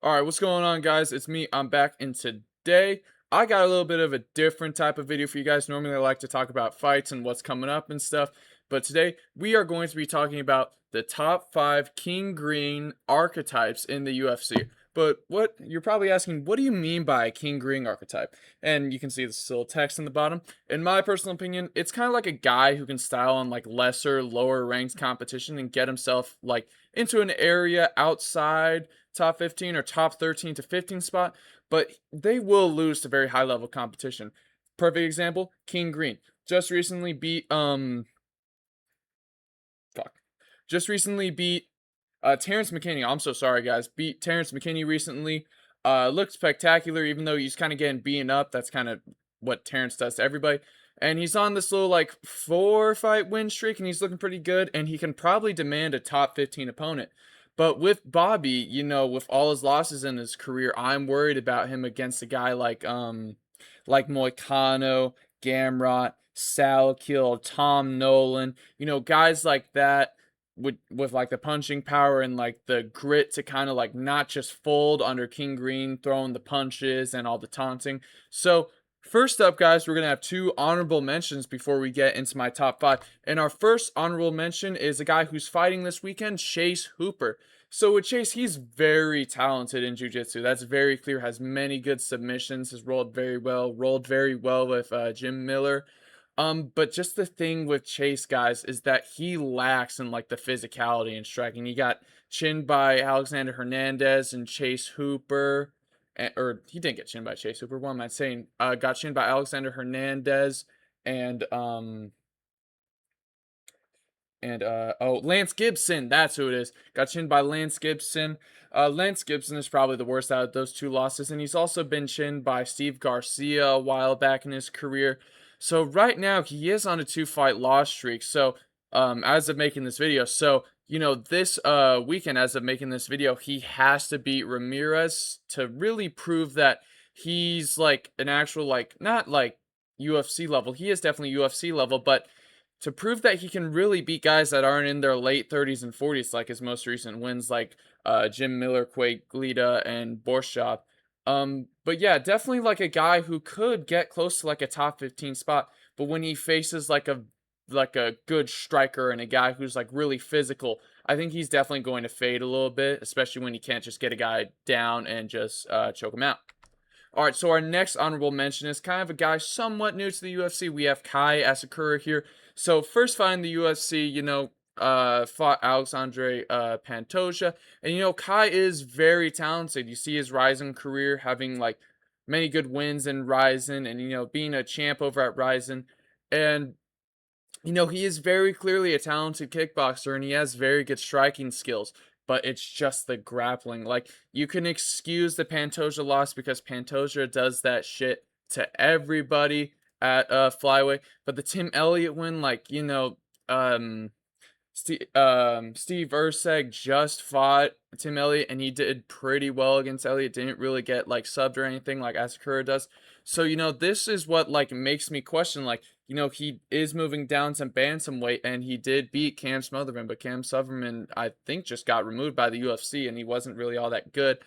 All right, what's going on, guys? It's me. I'm back, and today I got a little bit of a different type of video for you guys. Normally, I like to talk about fights and what's coming up and stuff, but today we are going to be talking about the top 5 King Green archetypes in the UFC. But what you're probably asking, what do you mean by a King Green archetype? And you can see this little text in the bottom. In my personal opinion, it's kind of like a guy who can style on like lesser, lower ranked competition and get himself like into an area outside top 15 or top 13 to 15 spot, but they will lose to very high level competition. Perfect example, King Green. Just recently beat fuck. Just recently beat Terrence McKinney. I'm so sorry, guys. Beat Terrence McKinney recently. Looked spectacular, even though he's kind of getting beaten up. That's kind of what Terrence does to everybody. And he's on this little like 4-fight win streak, and he's looking pretty good. And he can probably demand a top 15 opponent. But with Bobby, with all his losses in his career, I'm worried about him against a guy like Moicano, Gamrot, Salkill, Tom Nolan. Guys like that with like the punching power and like the grit to kind of like not just fold under King Green throwing the punches and all the taunting. So first up, guys, we're gonna have two honorable mentions before we get into my top 5. And our first honorable mention is a guy who's fighting this weekend, Chase Hooper. So with Chase, he's very talented in jiu-jitsu. That's very clear. Has many good submissions. Has rolled very well. Rolled very well with Jim Miller. But just the thing with Chase, guys, is that he lacks in like the physicality and striking. He got chinned by Alexander Hernandez and Chase Hooper, or he didn't get chinned by Chase Hooper. What am I saying? Got chinned by Alexander Hernandez and Lance Gibson. That's who it is. Got chinned by Lance Gibson. Lance Gibson is probably the worst out of those two losses, and he's also been chinned by Steve Garcia a while back in his career. So right now he is on a 2-fight loss streak. So as of making this video, this weekend, as of making this video, he has to beat Ramirez to really prove that he's like an actual like not like UFC level. He is definitely UFC level, but to prove that he can really beat guys that aren't in their late 30s and 40s, like his most recent wins, like Jim Miller, Quake Glida, and Borshov. But yeah, definitely like a guy who could get close to like a top 15 spot, but when he faces like a good striker and a guy who's like really physical, I think he's definitely going to fade a little bit, especially when he can't just get a guy down and just choke him out. All right, so our next honorable mention is kind of a guy somewhat new to the UFC. We have Kai Asakura here. So first fight in the UFC, fought Alexandre Pantoja. And Kai is very talented. You see his Ryzen career having like many good wins in Ryzen and being a champ over at Ryzen. And he is very clearly a talented kickboxer and he has very good striking skills, but it's just the grappling. Like, you can excuse the Pantoja loss because Pantoja does that shit to everybody at flyweight, but the Tim Elliott win, like, Steve Erceg just fought Tim Elliott and he did pretty well against Elliott. Didn't really get like subbed or anything like Asakura does. So this is what like makes me question, like, he is moving down some bantamweight and he did beat Cam Smotherman, but Cam Smotherman I think just got removed by the UFC and he wasn't really all that good.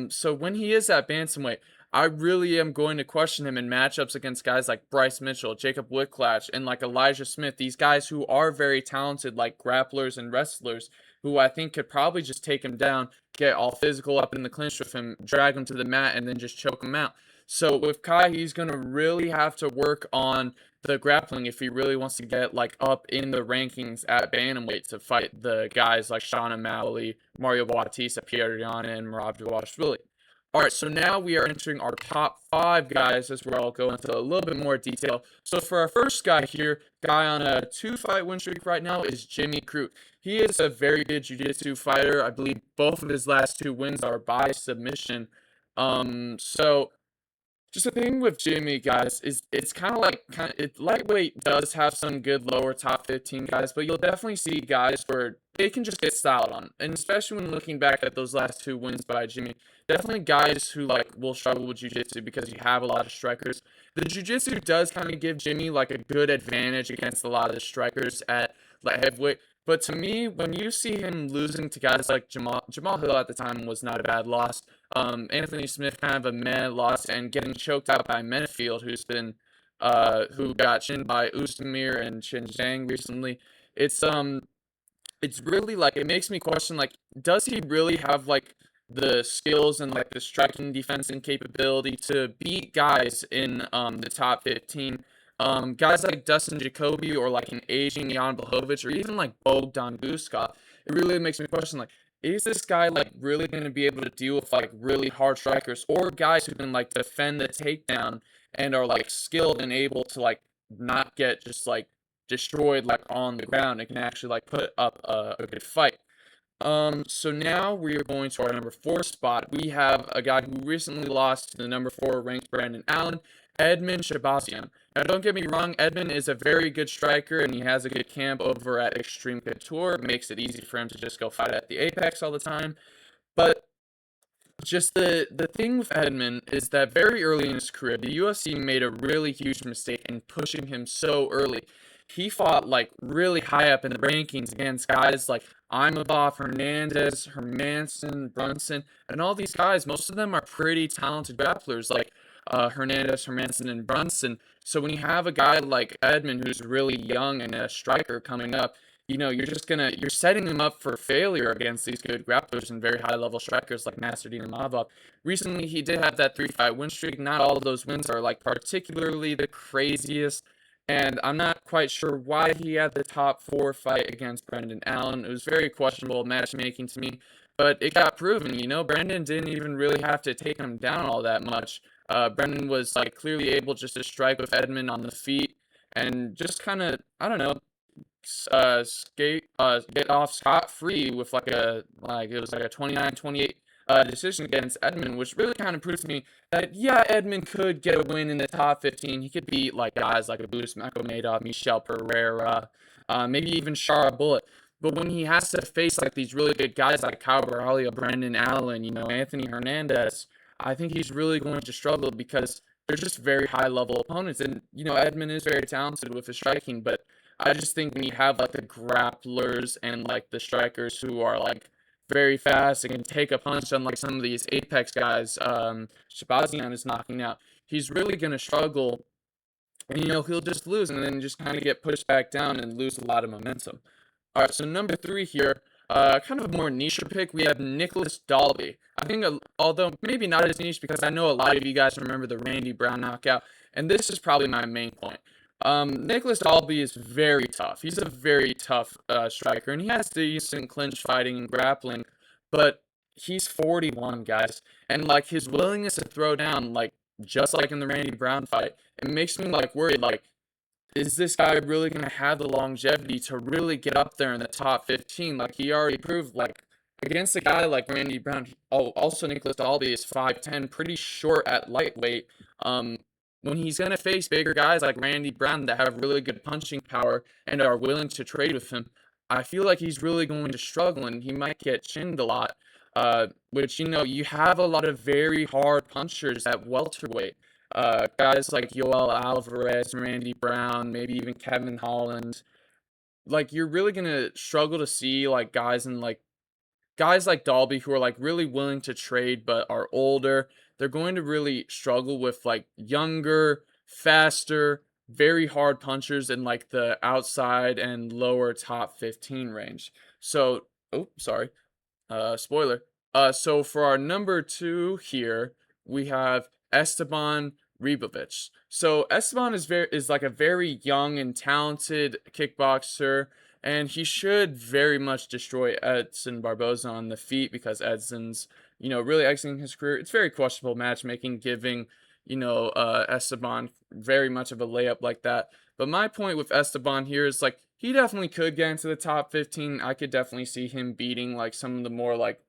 So when he is at bantamweight, I really am going to question him in matchups against guys like Bryce Mitchell, Jacob Whitclatch, and like Elijah Smith. These guys who are very talented, like grapplers and wrestlers, who I think could probably just take him down, get all physical up in the clinch with him, drag him to the mat, and then just choke him out. So with Kai, he's going to really have to work on the grappling if he really wants to get like up in the rankings at bantamweight to fight the guys like Sean O'Malley, Mario Bautista, Pierre Yana, and Merab Dvalishvili. All right, so now we are entering our top 5 guys. This is where I'll go into a little bit more detail. So for our first guy here, guy on a 2-fight win streak right now is Jimmy Crute. He is a very good jiu-jitsu fighter. I believe both of his last 2 wins are by submission. So just the thing with Jimmy, guys, is it's lightweight does have some good lower top 15 guys, but you'll definitely see guys where they can just get styled on, and especially when looking back at those last 2 wins by Jimmy, definitely guys who like will struggle with jiu-jitsu because you have a lot of strikers. The jiu-jitsu does kind of give Jimmy like a good advantage against a lot of the strikers at like heavyweight, But to me, when you see him losing to guys like Jamal Hill at the time was not a bad loss. Anthony Smith kind of a meh loss, and getting choked out by Menefield, who got chinned by Ustamir and Chin Zhang recently. It's it's really like it makes me question like does he really have like the skills and like the striking defense and capability to beat guys in the top 15, guys like Dustin Jacoby or like an aging Jan Blachowicz or even like Bogdan Guskov. It really makes me question like is this guy like really going to be able to deal with like really hard strikers or guys who can like defend the takedown and are like skilled and able to like not get just like destroyed like on the ground and can actually like put up a good fight. So now we are going to our number 4 spot. We have a guy who recently lost to the number 4 ranked Brandon Allen, Edmund Shabazian. Now, don't get me wrong, Edmund is a very good striker and he has a good camp over at Extreme Couture. It makes it easy for him to just go fight at the Apex all the time. But just the thing with Edmund is that very early in his career, the UFC made a really huge mistake in pushing him so early. He fought like really high up in the rankings against guys like Imavov, Hernandez, Hermanson, Brunson, and all these guys. Most of them are pretty talented grapplers, like Hernandez, Hermanson, and Brunson. So when you have a guy like Edmund who's really young and a striker coming up, you're setting him up for failure against these good grapplers and very high level strikers like Nasruddin Imavov. Recently, he did have that 3-fight win streak. Not all of those wins are like particularly the craziest, and I'm not quite sure why he had the top 4 fight against Brendan Allen. It was very questionable matchmaking to me, but it got proven. Brendan didn't even really have to take him down all that much. Brendan was like clearly able just to strike with Edmund on the feet and just kind of, I don't know, get off scot free with it was like a 29-28 decision against Edmund, which really kind of proves to me that yeah, Edmund could get a win in the top 15. He could beat like guys like Abus Magomedov, Michel Pereira, maybe even Shara Bullet. But when he has to face like these really good guys like Kyle Borralho, Brandon Allen, Anthony Hernandez, I think he's really going to struggle because they're just very high level opponents. And Edmund is very talented with his striking, but I just think when you have like the grapplers and like the strikers who are like very fast and can take a punch, unlike some of these Apex guys, Shabazian is knocking out, he's really gonna struggle, and he'll just lose and then just kind of get pushed back down and lose a lot of momentum. All right, so number 3 here, kind of a more niche pick. We have Nicholas Dalby. I think, although maybe not as niche because I know a lot of you guys remember the Randy Brown knockout, and this is probably my main point. Nicholas Dalby is very tough. He's a very tough striker, and he has decent clinch fighting and grappling, but he's 41, guys, and like his willingness to throw down, like just like in the Randy Brown fight, it makes me like worried. Like, is this guy really going to have the longevity to really get up there in the top 15? Like he already proved, like against a guy like Randy Brown. Oh, also Nicholas Dalby is 5'10", pretty short at lightweight. When he's going to face bigger guys like Randy Brown that have really good punching power and are willing to trade with him, I feel like he's really going to struggle and he might get chinned a lot. Which, you have a lot of very hard punchers at welterweight. Guys like Yoel Alvarez, Randy Brown, maybe even Kevin Holland. Like, you're really going to struggle to see, like, guys like Dalby who are like really willing to trade but are older. They're going to really struggle with like younger, faster, very hard punchers in like the outside and lower top 15 range. So, oh, sorry. Spoiler. So for our number 2 here, we have Esteban Ribovic. So Esteban is like a very young and talented kickboxer, and he should very much destroy Edson Barboza on the feet because Edson's, really exiting his career. It's very questionable matchmaking, giving, Esteban very much of a layup like that. But my point with Esteban here is like he definitely could get into the top 15. I could definitely see him beating like some of the more like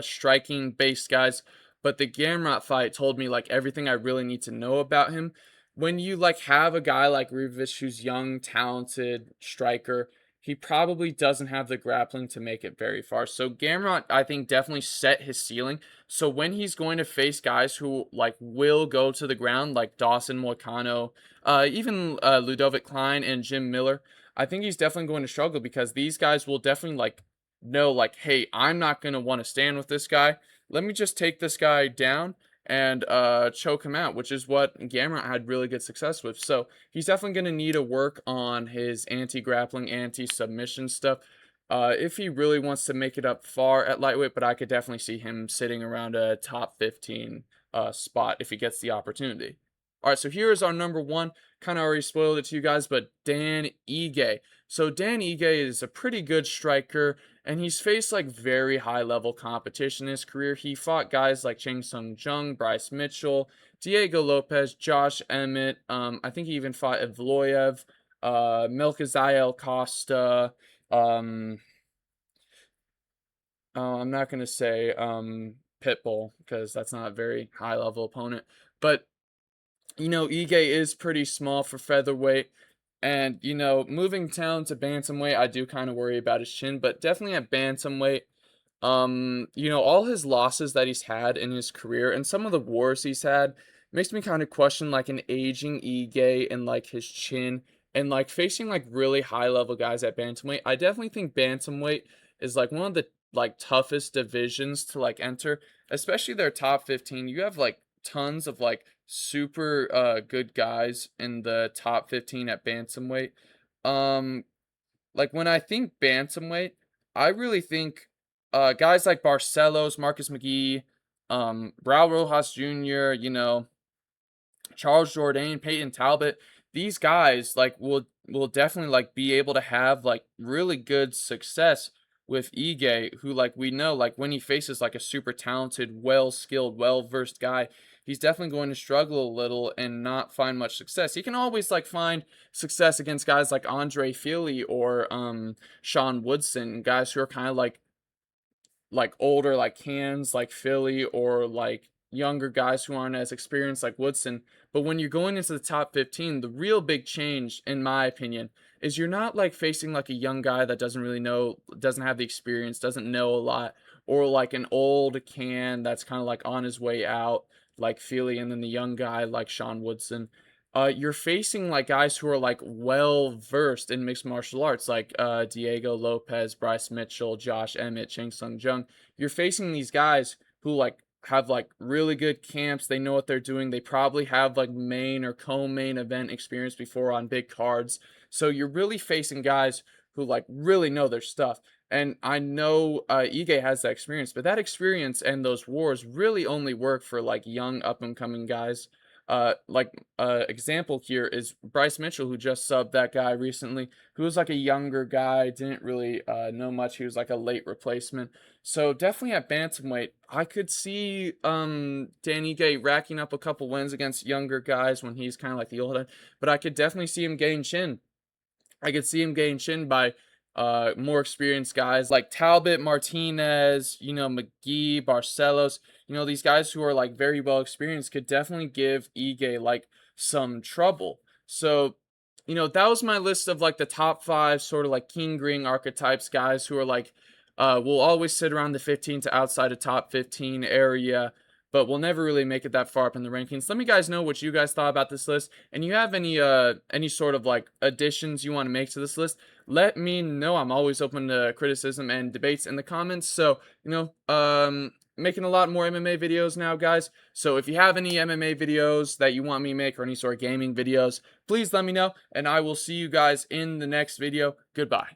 striking based guys. But the Gamrot fight told me like everything I really need to know about him. When you like have a guy like Ribovic who's young, talented striker, he probably doesn't have the grappling to make it very far. So Gamrot, I think, definitely set his ceiling. So when he's going to face guys who like will go to the ground, like Dawson Moicano, even Ludovic Klein and Jim Miller, I think he's definitely going to struggle because these guys will definitely like know like, hey, I'm not gonna want to stand with this guy. Let me just take this guy down and choke him out, which is what Gamrot had really good success with. So he's definitely going to need to work on his anti-grappling, anti-submission stuff if he really wants to make it up far at lightweight, but I could definitely see him sitting around a top 15 spot if he gets the opportunity. All right, so here is our number one. Kind of already spoiled it to you guys, but Dan Ige. So Dan Ige is a pretty good striker, and he's faced like very high level competition in his career. He fought guys like Chang Sung Jung, Bryce Mitchell, Diego Lopez, Josh Emmett. I think he even fought Evloev, Milkaziel Costa. Um, I'm not gonna say Pitbull because that's not a very high level opponent, but Ige is pretty small for featherweight. And, moving down to bantamweight, I do kind of worry about his chin, but definitely at bantamweight, all his losses that he's had in his career and some of the wars he's had makes me kind of question like an aging Ige and like his chin and like facing like really high level guys at bantamweight. I definitely think bantamweight is like one of the like toughest divisions to like enter, especially their top 15. You have like tons of like super good guys in the top 15 at bantamweight. Um like when I think bantamweight, I really think guys like Barcelos, Marcus McGee, Brau Rojas Jr., Charles Jourdain, Peyton Talbot, these guys like will definitely like be able to have like really good success with Ige, who like we know like when he faces like a super talented, well-skilled, well-versed guy, he's definitely going to struggle a little and not find much success. He can always like find success against guys like Andre Feely or Sean Woodson, guys who are kind of like older like Cans, like Philly, or like younger guys who aren't as experienced like Woodson. But when you're going into the top 15, the real big change, in my opinion, is you're not like facing like a young guy that doesn't really know, doesn't have the experience, doesn't know a lot, or like an old Can that's kind of like on his way out, like Feely, and then the young guy like Sean Woodson. You're facing like guys who are like well versed in mixed martial arts, like Diego Lopez, Bryce Mitchell, Josh Emmett, Chang Sung Jung. You're facing these guys who like have like really good camps. They know what they're doing. They probably have like main or co-main event experience before on big cards. So you're really facing guys who like really know their stuff. And I know Ige has that experience, but that experience and those wars really only work for like young up and coming guys. Example here is Bryce Mitchell, who just subbed that guy recently, who was like a younger guy, didn't really know much. He was like a late replacement. So definitely at bantamweight, I could see Dan Ige racking up a couple wins against younger guys when he's kind of like the old head, but I could definitely see him getting chin. I could see him getting chin by more experienced guys like Talbot, Martinez, McGee, Barcelos, these guys who are like very well experienced could definitely give Ige like some trouble. So, that was my list of like the top 5 sort of like king ring archetypes guys who are like will always sit around the 15 to outside of top 15 area, but will never really make it that far up in the rankings. Let me guys know what you guys thought about this list, and you have any sort of like additions you want to make to this list, let me know. I'm always open to criticism and debates in the comments. So, making a lot more MMA videos now, guys. So if you have any MMA videos that you want me to make or any sort of gaming videos, please let me know, and I will see you guys in the next video. Goodbye.